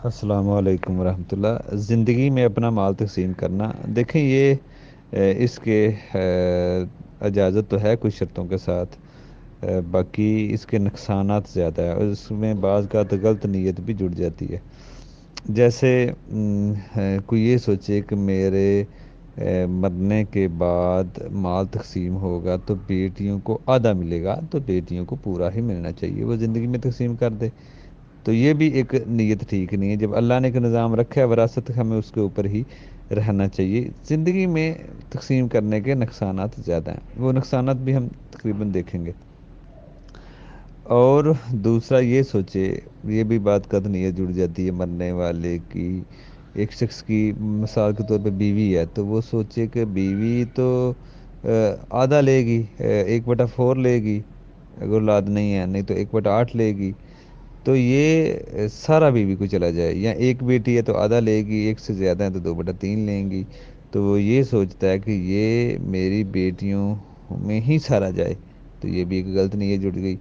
السلام علیکم ورحمۃ اللہ۔ زندگی میں اپنا مال تقسیم کرنا، دیکھیں یہ اس کے اجازت تو ہے کچھ شرطوں کے ساتھ، باقی اس کے نقصانات زیادہ ہے اور اس میں بعض کا تو غلط نیت بھی جڑ جاتی ہے۔ جیسے کوئی یہ سوچے کہ میرے مرنے کے بعد مال تقسیم ہوگا تو بیٹیوں کو آدھا ملے گا، تو بیٹیوں کو پورا ہی ملنا چاہیے، وہ زندگی میں تقسیم کر دے، تو یہ بھی ایک نیت ٹھیک نہیں ہے۔ جب اللہ نے ایک نظام رکھا ہے وراثت، ہمیں اس کے اوپر ہی رہنا چاہیے۔ زندگی میں تقسیم کرنے کے نقصانات زیادہ ہیں، وہ نقصانات بھی ہم تقریباً دیکھیں گے۔ اور دوسرا یہ سوچے، یہ بھی بات کا تو نیت جڑ جاتی ہے مرنے والے کی۔ ایک شخص کی مثال کے طور پہ بیوی ہے، تو وہ سوچے کہ بیوی تو آدھا لے گی، 1/4 لے گی، اگر اولاد نہیں ہے، نہیں تو 1/8 لے گی، تو یہ سارا بیوی کو چلا جائے، یا ایک بیٹی ہے تو آدھا لے گی، ایک سے زیادہ ہے تو 2/3 لیں گی، تو وہ یہ سوچتا ہے کہ یہ میری بیٹیوں میں ہی سارا جائے، تو یہ بھی ایک غلط نیت جڑ گئی۔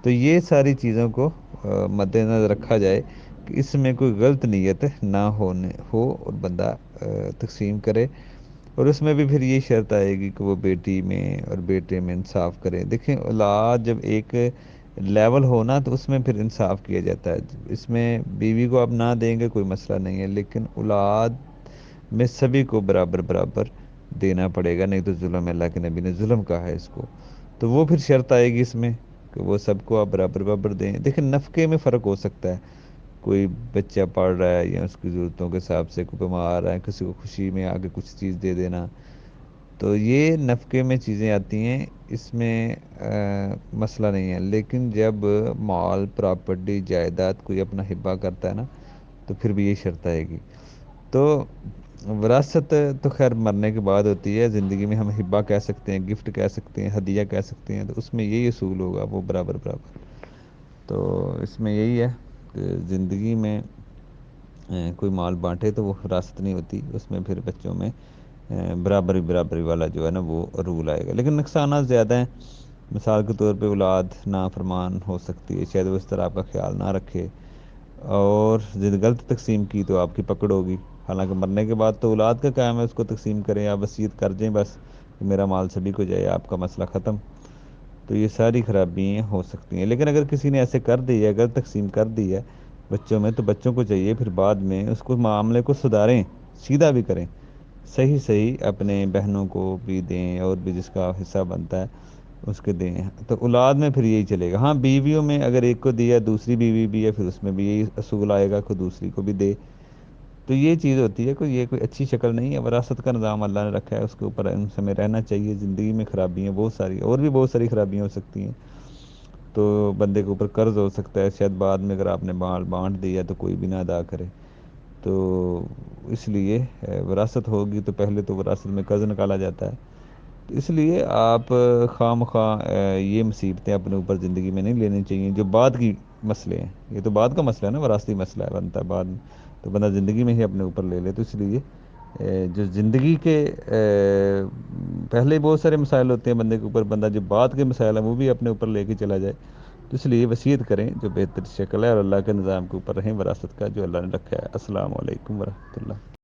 تو یہ ساری چیزوں کو مد نظر رکھا جائے کہ اس میں کوئی غلط نیت نہ ہو اور بندہ تقسیم کرے، اور اس میں بھی پھر یہ شرط آئے گی کہ وہ بیٹی میں اور بیٹے میں انصاف کرے۔ دیکھیں اولاد جب ایک لیول ہونا تو اس میں پھر انصاف کیا جاتا ہے، اس میں بیوی کو آپ نہ دیں گے کوئی مسئلہ نہیں ہے، لیکن اولاد میں سبھی کو برابر برابر دینا پڑے گا، نہیں تو ظلم ہے، اللہ کے نبی نے ظلم کہا ہے اس کو، تو وہ پھر شرط آئے گی اس میں کہ وہ سب کو آپ برابر برابر دیں۔ دیکھیں نفقے میں فرق ہو سکتا ہے، کوئی بچہ پڑھ رہا ہے یا اس کی ضرورتوں کے حساب سے، کوئی بیمار ہے، کسی کو خوشی میں آگے کچھ چیز دے دینا، تو یہ نفقے میں چیزیں آتی ہیں، اس میں مسئلہ نہیں ہے۔ لیکن جب مال پراپرٹی جائیداد کوئی اپنا ہبہ کرتا ہے نا، تو پھر بھی یہ شرط آئے گی۔ تو وراثت تو خیر مرنے کے بعد ہوتی ہے، زندگی میں ہم ہبہ کہہ سکتے ہیں، گفٹ کہہ سکتے ہیں، ہدیہ کہہ سکتے ہیں، تو اس میں یہی اصول ہوگا، وہ برابر برابر۔ تو اس میں یہی ہے کہ زندگی میں کوئی مال بانٹے تو وہ وراثت نہیں ہوتی، اس میں پھر بچوں میں برابری برابری والا جو ہے نا وہ رول آئے گا، لیکن نقصانات زیادہ ہیں۔ مثال کے طور پہ اولاد نافرمان ہو سکتی ہے، شاید وہ اس طرح آپ کا خیال نہ رکھے، اور غلط تقسیم کی تو آپ کی پکڑ ہوگی، حالانکہ مرنے کے بعد تو اولاد کا قیام ہے اس کو تقسیم کریں، یا وصیت کر دیں بس کہ میرا مال سبھی کو جائے، آپ کا مسئلہ ختم۔ تو یہ ساری خرابیاں ہو سکتی ہیں، لیکن اگر کسی نے ایسے کر دی ہے، اگر تقسیم کر دی ہے بچوں میں، تو بچوں کو چاہیے پھر بعد میں اس کو معاملے کو سدھاریں، سیدھا بھی کریں، صحیح صحیح اپنے بہنوں کو بھی دیں، اور بھی جس کا حصہ بنتا ہے اس کے دیں، تو اولاد میں پھر یہی چلے گا۔ ہاں بیویوں میں اگر ایک کو دیا دوسری بیوی بھی ہے، پھر اس میں بھی یہی اصول آئے گا کہ دوسری کو بھی دے، تو یہ چیز ہوتی ہے کہ یہ کوئی اچھی شکل نہیں ہے۔ وراثت کا نظام اللہ نے رکھا ہے، اس کے اوپر ان سے میں رہنا چاہیے۔ زندگی میں خرابیاں بہت ساری، اور بھی بہت ساری خرابیاں ہو سکتی ہیں، تو بندے کے اوپر قرض ہو سکتا ہے، شاید بعد میں اگر آپ نے مال بانٹ دیا تو کوئی بھی نہ ادا کرے، تو اس لیے وراثت ہوگی تو پہلے تو وراثت میں قرض نکالا جاتا ہے، تو اس لیے آپ خواہ مخواہ یہ مصیبتیں اپنے اوپر زندگی میں نہیں لینی چاہیے جو بعد کی مسئلے ہیں، یہ تو بعد کا مسئلہ ہے نا، وراثتی مسئلہ ہے، بنتا ہے بعد میں، تو بندہ زندگی میں ہی اپنے اوپر لے لے۔ تو اس لیے جو زندگی کے پہلے ہی بہت سارے مسائل ہوتے ہیں بندے کے اوپر، بندہ جو بعد کے مسائل ہیں وہ بھی اپنے اوپر لے کے چلا جائے، تو اس لیے وصیت کریں جو بہتر شکل ہے، اور اللہ کے نظام کے اوپر رہیں وراثت کا جو اللہ نے رکھا ہے۔ السلام علیکم ورحمۃ اللہ۔